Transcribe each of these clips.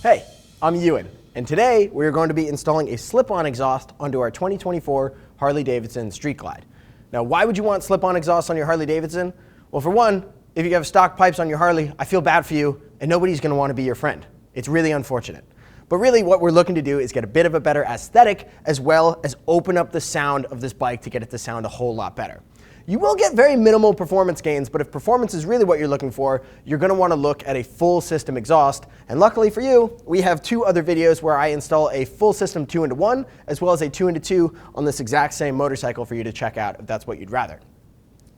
Hey, I'm Ewan, and today we are going to be installing a slip-on exhaust onto our 2024 Harley-Davidson Street Glide. Now, why would you want slip-on exhaust on your Harley-Davidson? Well, for one, if you have stock pipes on your Harley, I feel bad for you, and nobody's going to want to be your friend. It's really unfortunate. But really what we're looking to do is get a bit of a better aesthetic, as well as open up the sound of this bike to get it to sound a whole lot better. You will get very minimal performance gains, but if performance is really what you're looking for, you're going to want to look at a full system exhaust. And luckily for you, we have two other videos where I install a full system 2-in-1, as well as a 2-in-2 on this exact same motorcycle for you to check out if that's what you'd rather.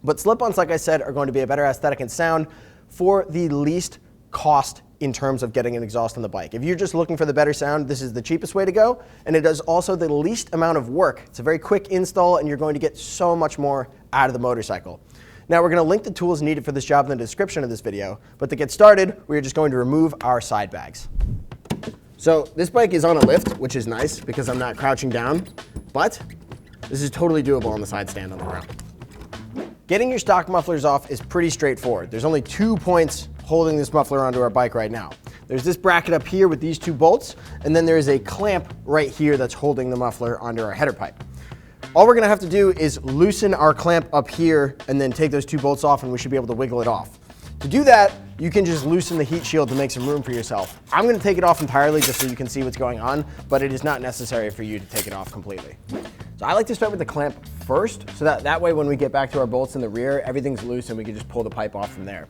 But slip-ons, like I said, are going to be a better aesthetic and sound for the least cost in terms of getting an exhaust on the bike. If you're just looking for the better sound, this is the cheapest way to go, and it is also the least amount of work. It's a very quick install, and you're going to get so much more out of the motorcycle. Now, we're going to link the tools needed for this job in the description of this video, but to get started, we're just going to remove our side bags. So this bike is on a lift, which is nice because I'm not crouching down, but this is totally doable on the side stand on the ground. Getting your stock mufflers off is pretty straightforward. There's only 2 points holding this muffler onto our bike right now. There's this bracket up here with these 2 bolts, and then there is a clamp right here that's holding the muffler onto our header pipe. All we're gonna have to do is loosen our clamp up here and then take those 2 bolts off, and we should be able to wiggle it off. To do that, you can just loosen the heat shield to make some room for yourself. I'm gonna take it off entirely just so you can see what's going on, but it is not necessary for you to take it off completely. So I like to start with the clamp first, so that way when we get back to our bolts in the rear, everything's loose and we can just pull the pipe off from there.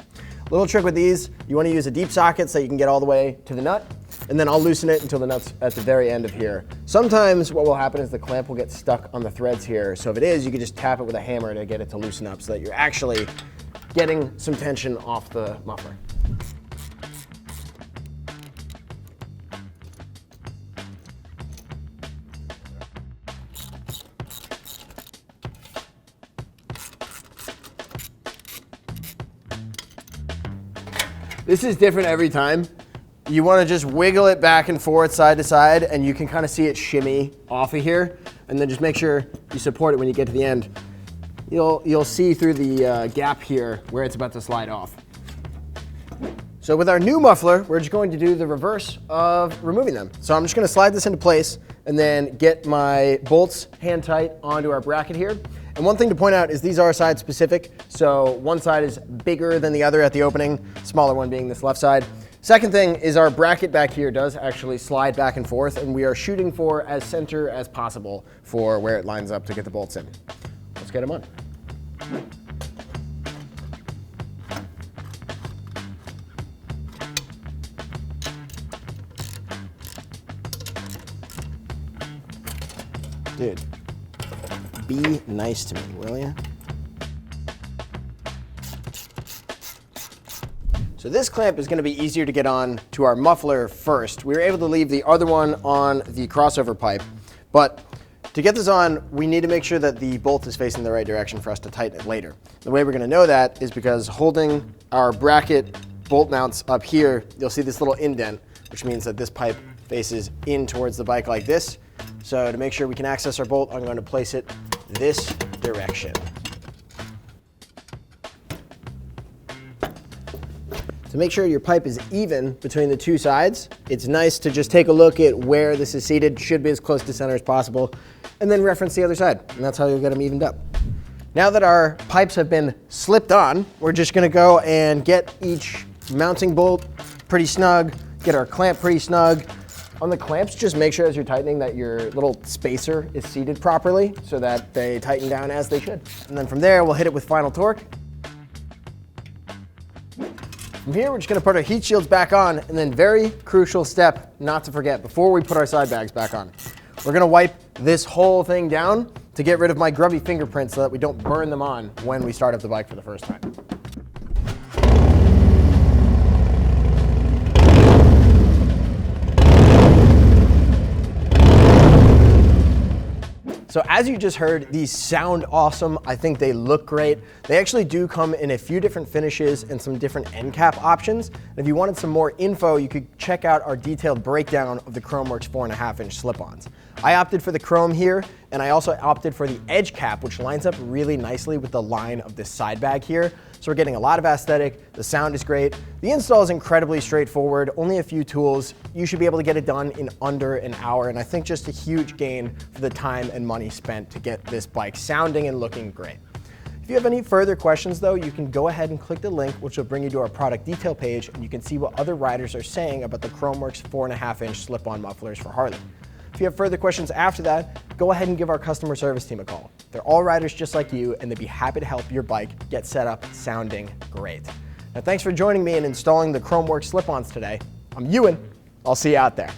Little trick with these, you want to use a deep socket so you can get all the way to the nut, and then I'll loosen it until the nut's at the very end of here. Sometimes what will happen is the clamp will get stuck on the threads here, so if it is, you can just tap it with a hammer to get it to loosen up so that you're actually getting some tension off the muffler. This is different every time. You want to just wiggle it back and forth, side to side, and you can kind of see it shimmy off of here. And then just make sure you support it when you get to the end. You'll see through the gap here where it's about to slide off. So with our new muffler, we're just going to do the reverse of removing them. So I'm just going to slide this into place and then get my bolts hand tight onto our bracket here. And one thing to point out is these are side specific, so one side is bigger than the other at the opening, smaller one being this left side. Second thing is our bracket back here does actually slide back and forth, and we are shooting for as center as possible for where it lines up to get the bolts in. Let's get them on. Dude. Be nice to me, will you? So this clamp is going to be easier to get on to our muffler first. We were able to leave the other one on the crossover pipe, but to get this on, we need to make sure that the bolt is facing the right direction for us to tighten it later. The way we're going to know that is because holding our bracket bolt mounts up here, you'll see this little indent, which means that this pipe faces in towards the bike like this. So to make sure we can access our bolt, I'm going to place it this direction. To make sure your pipe is even between the 2 sides, it's nice to just take a look at where this is seated. Should be as close to center as possible, and then reference the other side, and that's how you'll get them evened up. Now that our pipes have been slipped on, we're just going to go and get each mounting bolt pretty snug, get our clamp pretty snug. On the clamps, just make sure as you're tightening that your little spacer is seated properly so that they tighten down as they should. And then from there, we'll hit it with final torque. From here, we're just going to put our heat shields back on, and then very crucial step not to forget before we put our side bags back on. We're going to wipe this whole thing down to get rid of my grubby fingerprints so that we don't burn them on when we start up the bike for the first time. So as you just heard, these sound awesome. I think they look great. They actually do come in a few different finishes and some different end cap options. And if you wanted some more info, you could check out our detailed breakdown of the Khrome Werks 4.5-inch slip-ons. I opted for the Khrome here, and I also opted for the edge cap, which lines up really nicely with the line of this side bag here. So we're getting a lot of aesthetic, the sound is great. The install is incredibly straightforward, only a few tools. You should be able to get it done in under an hour, and I think just a huge gain for the time and money spent to get this bike sounding and looking great. If you have any further questions though, you can go ahead and click the link, which will bring you to our product detail page, and you can see what other riders are saying about the Werks 4.5-inch slip-on mufflers for Harley. If you have further questions after that, go ahead and give our customer service team a call. They're all riders just like you, and they'd be happy to help your bike get set up sounding great. Now thanks for joining me in installing the Werks slip-ons today. I'm Ewan. I'll see you out there.